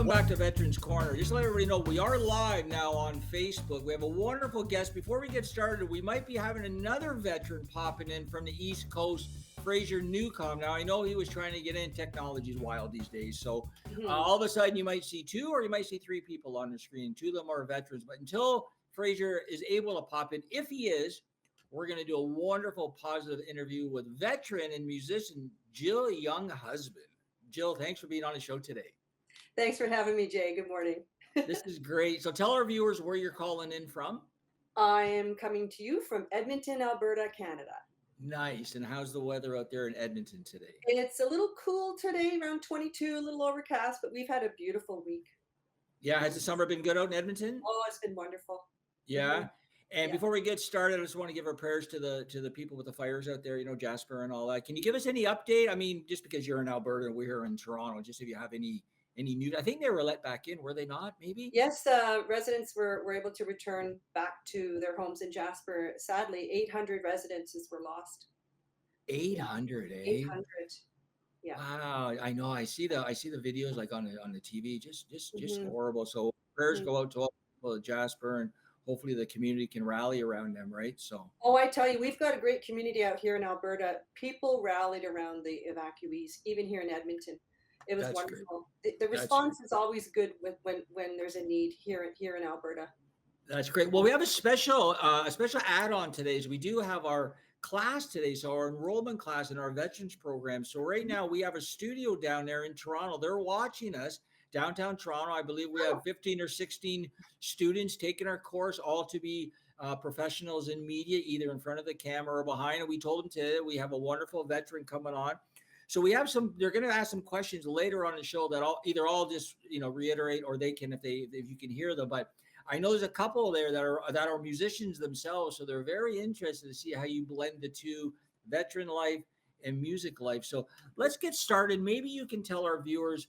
Welcome back to Veterans Corner. Just to let everybody know, we are live now on Facebook. We have a wonderful guest. Before we get started, we might be having another veteran popping in from the East Coast, Fraser Newcomb. Now, I know he was trying to get in. Technology's wild these days. So all of a sudden, you might see two or you might see three people on the screen. Two of them are veterans. But until Fraser is able to pop in, if he is, we're going to do a wonderful, positive interview with veteran and musician Jill Younghusband. Jill, thanks for being on the show today. Thanks for having me, Jay. Good morning. This is great. So tell our viewers where you're calling in from. I am coming to you from Edmonton, Alberta, Canada. Nice. And how's the weather out there in Edmonton today? It's a little cool today, around 22, a little overcast, but we've had a beautiful week. Yeah. Has the summer been good out in Edmonton? Oh, it's been wonderful. Yeah. Mm-hmm. And before we get started, I just want to give our prayers to the people with the fires out there, Jasper and all that. Can you give us any update? I mean, just because you're in Alberta and we're here in Toronto, just if you have any news. I think they were let back in, were they not, maybe? Yes, residents were able to return back to their homes in Jasper. Sadly, 800 residences were lost. 800, eh? 800. Yeah. Wow, I know. I see the videos like on the TV, just horrible. So prayers go out to all people at Jasper, and hopefully the community can rally around them, right? So. Oh, I tell you, we've got a great community out here in Alberta. People rallied around the evacuees, even here in Edmonton. It was wonderful. The response is always good when there's a need here in Alberta. That's great. Well, we have a special add-on today. So we do have our class today, so our enrollment class in our veterans program. So right now we have a studio down there in Toronto. They're watching us downtown Toronto. I believe we have 15 or 16 students taking our course, all to be professionals in media, either in front of the camera or behind. And we told them today we have a wonderful veteran coming on. So we have they're going to ask some questions later on the show that I'll just reiterate, or they can, if you can hear them. But I know there's a couple there that are musicians themselves. So they're very interested to see how you blend the two, veteran life and music life. So let's get started. Maybe you can tell our viewers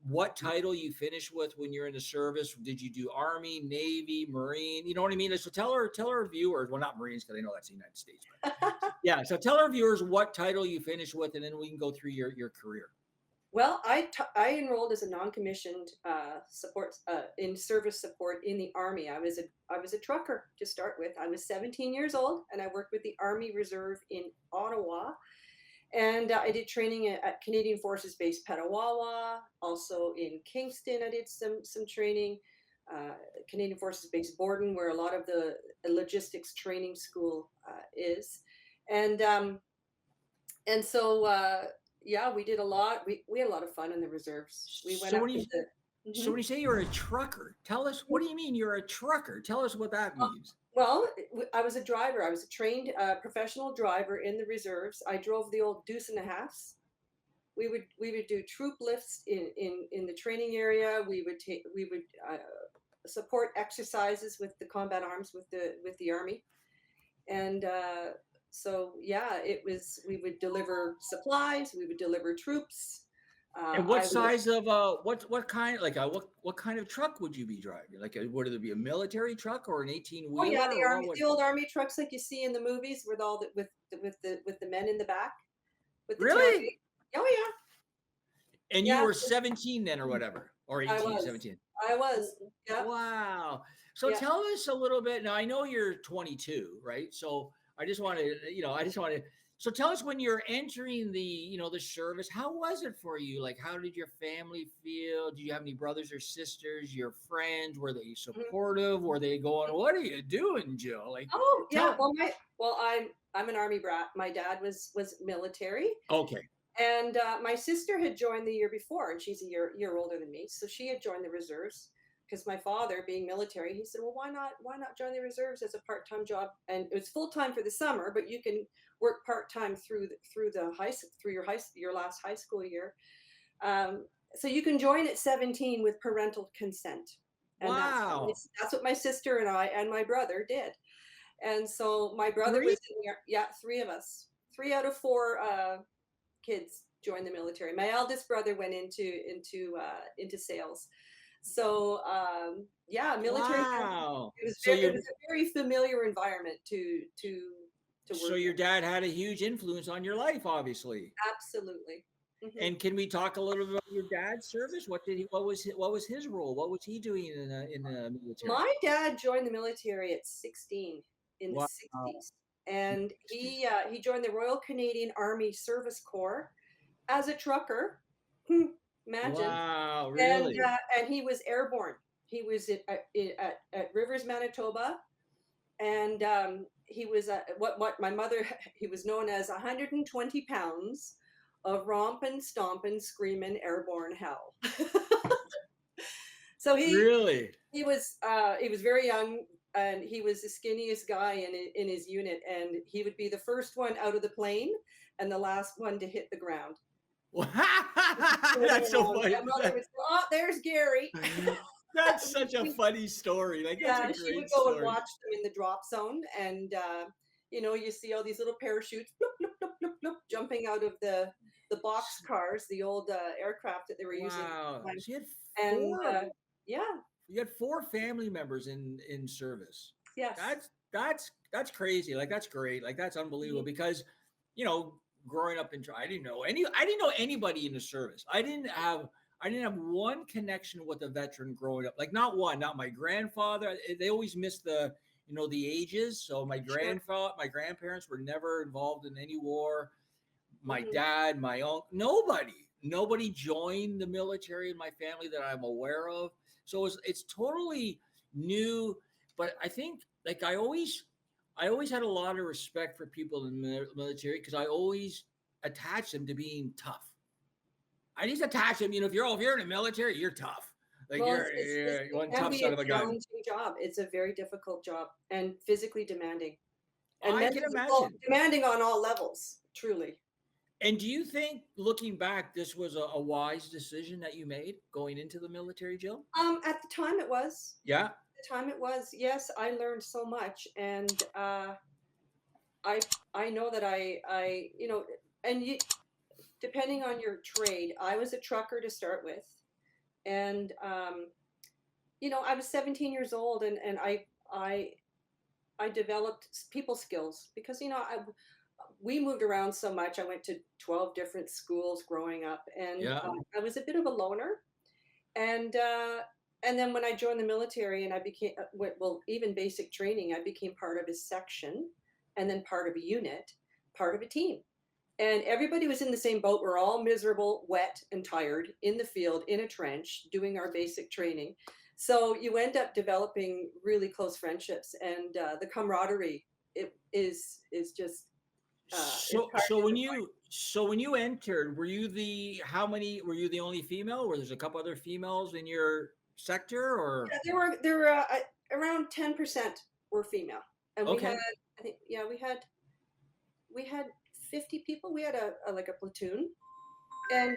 what title you finished with when you're in the service. Did you do Army, Navy, Marine? You know what I mean? So tell our viewers, well, not Marines, because I know that's the United States. But yeah, so tell our viewers what title you finished with, and then we can go through your career. Well, I enrolled as a non-commissioned support in service support in the Army. I was a trucker to start with. I was 17 years old, and I worked with the Army Reserve in Ottawa. And I did training at Canadian Forces Base Petawawa, also in Kingston. I did some training, Canadian Forces Base Borden, where a lot of the logistics training school is, and so we did a lot. We had a lot of fun in the reserves. We went So when you say you're a trucker, tell us, what do you mean you're a trucker? Tell us what that means. Well, I was a driver. I was a trained professional driver in the reserves. I drove the old deuce and a halves. We would do troop lifts in the training area. We would support exercises with the combat arms with the Army, and we would deliver supplies. We would deliver troops. And what size of what kind of truck would you be driving? Like, would it be a military truck or an 18-wheeler? Oh yeah, the old Army trucks like you see in the movies with all with the men in the back. Really? Oh yeah. And you were 17 then, or whatever, or 18, 17. I was. Yeah. Wow. So tell us a little bit. Now I know you're 22, right? So I just want to. So tell us, when you're entering the service, how was it for you? Like, how did your family feel? Do you have any brothers or sisters, your friends? Were they supportive? Were they going, what are you doing, Jill? Like, oh, yeah. I'm an Army brat. My dad was military. Okay. And my sister had joined the year before, and she's a year older than me. So she had joined the reserves. Because my father, being military, he said, well, why not join the reserves as a part-time job? And it was full-time for the summer, but you can work part-time through your last high school year. So you can join at 17 with parental consent. And wow. That's what my sister and I and my brother did. And so my brother was in there. Yeah, three of us. 3 out of 4 kids joined the military. My eldest brother went into sales. So military. Wow. It was a very familiar environment to work. So your dad had a huge influence on your life, obviously. Absolutely. Hmm. And can we talk a little bit about your dad's service? What was his role? What was he doing in the military? My dad joined the military at 16 in the Wow. 60s, and 60s. he joined the Royal Canadian Army Service Corps as a trucker. Hmm, imagine. Wow, really? And he was airborne. He was at Rivers, Manitoba, and he was what my mother he was known as 120 pounds of romping, stomping, screaming airborne hell. So Really? he was very young, and he was the skinniest guy in his unit, and he would be the first one out of the plane and the last one to hit the ground. That's so funny. My mother would say, "Oh, there's Gary." That's such a funny story. Like that's a Yeah, she would great go and story. watch them in the drop zone, and you see all these little parachutes bloop, bloop, bloop, bloop, bloop, jumping out of the box cars, the old aircraft that they were using at Wow. the time. So And four yeah, you had four family members in service. yes. That's crazy. Like that's great. Like that's unbelievable Mhm. because you know, growing up in I didn't know anybody in the service. I didn't have one connection with a veteran growing up. Like not one, not my grandfather. They always missed the ages. So Sure. my grandparents were never involved in any war. My Hmm. dad, my uncle, nobody joined the military in my family that I'm aware of. So it's totally new. But I think like I always had a lot of respect for people in the military because I always attached them to being tough. I just attach them. If you're in the military, you're tough. Like Well, you're it one can tough be son a of a gun. challenging job. It's a very difficult job and physically demanding and I can mentally, well, imagine. demanding on all levels, truly. And do you think, looking back, this was a wise decision that you made going into the military, Jill? At the time it was. Yeah. The time it was. Yes, I learned so much, and I I know that and depending on your trade, I was a trucker to start with, and I was 17 years old, and I I developed people skills because we moved around so much. I went to 12 different schools growing up, and Yeah. I was a bit of a loner. And and then when I joined the military and I became well, even basic training, I became part of a section, and then part of a unit, part of a team. And everybody was in the same boat. We're all miserable, wet, and tired in the field, in a trench, doing our basic training. So you end up developing really close friendships, and the camaraderie is just it's So hard to when you entered, were you the only female? Or there's a couple other females in your sector or Yeah, there were around 10% were female, and we had okay. I think yeah we had 50 people. We had a like a platoon, and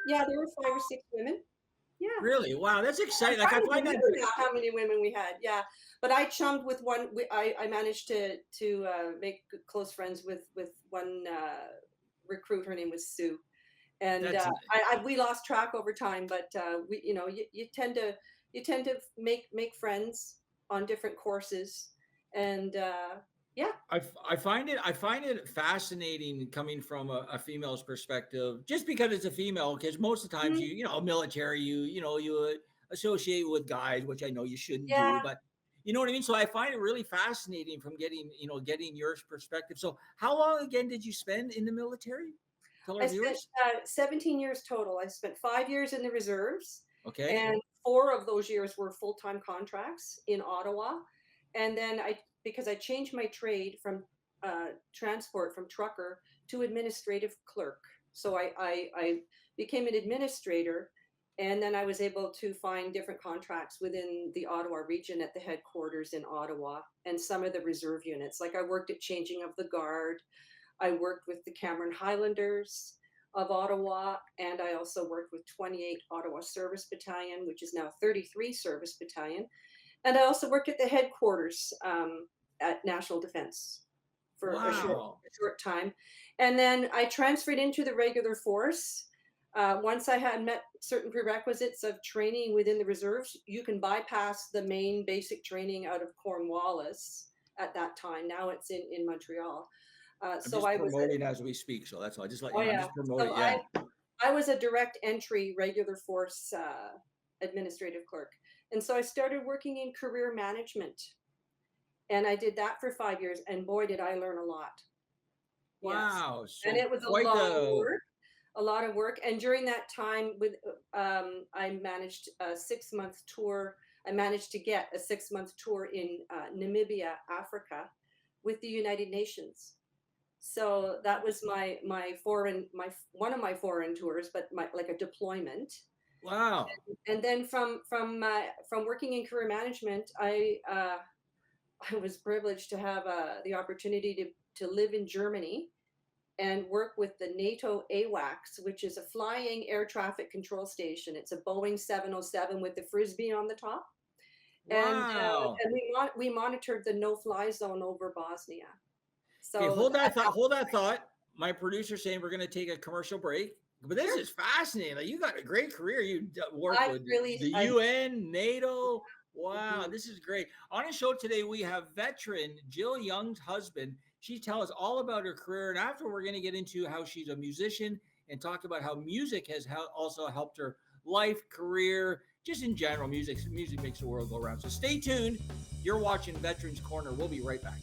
yeah, there were 5 or 6 women. Yeah, Really? Wow, that's I'm exciting. Like I trying to find that remember now how many women we had. Yeah, but I chummed with one. I managed to make close friends with one recruit. Her name was Sue, and that's we lost track over time. But we you tend to make friends on different courses, and yeah. I find it fascinating coming from a female's perspective, just because it's a female. Because most of the times, Mhm. military, you associate with guys, which I know you shouldn't do, Yeah, but you know what I mean. So I find it really fascinating from getting your perspective. So how long again did you spend in the military? Tell our I spent viewers. 17 years total. I spent 5 years in the reserves, Okay. and 4 of those years were full time contracts in Ottawa. And then because I changed my trade from transport from trucker to administrative clerk. So I became an administrator, and then I was able to find different contracts within the Ottawa region at the headquarters in Ottawa and some of the reserve units. Like I worked at changing of the guard, I worked with the Cameron Highlanders of Ottawa, and I also worked with 28 Ottawa Service Battalion, which is now 33 Service Battalion. And I also worked at the headquarters at National Defense for Wow. a short time. And then I transferred into the regular force. Once I had met certain prerequisites of training within the reserves, you can bypass the main basic training out of Cornwallis at that time. Now it's in Montreal. I'm So just I was promoting as we speak, so that's all. I just let Oh you know. I'm yeah. just promoting. So Yeah. I was a direct entry regular force administrative clerk. And so I started working in career management. And I did that for 5 years. And boy, did I learn a lot. Yes. Wow. And So it was a quite lot of the work, a lot of work. And during that time, I managed a 6 month tour. I managed to get a 6 month tour in Namibia, Africa, with the United Nations. So that was my one of my foreign tours, but my like a deployment. wow. And then from working in career management, I was privileged to have the opportunity to live in Germany and work with the NATO AWACS, which is a flying air traffic control station. It's a Boeing 707 with the frisbee on the top, Wow. and we monitored the no-fly zone over Bosnia. Okay, So that, hold that thought. My producer's saying we're going to take a commercial break, but this sure, is fascinating. Like, you got a great career. You work I with really the I UN, NATO. Wow, mhm. this is great. On a show today, we have veteran Jill Young's husband. She tells us all about her career, and after we're going to get into how she's a musician and talk about how music has also helped her life, career, just in general. Music makes the world go round. So stay tuned. You're watching Veterans Corner. We'll be right back.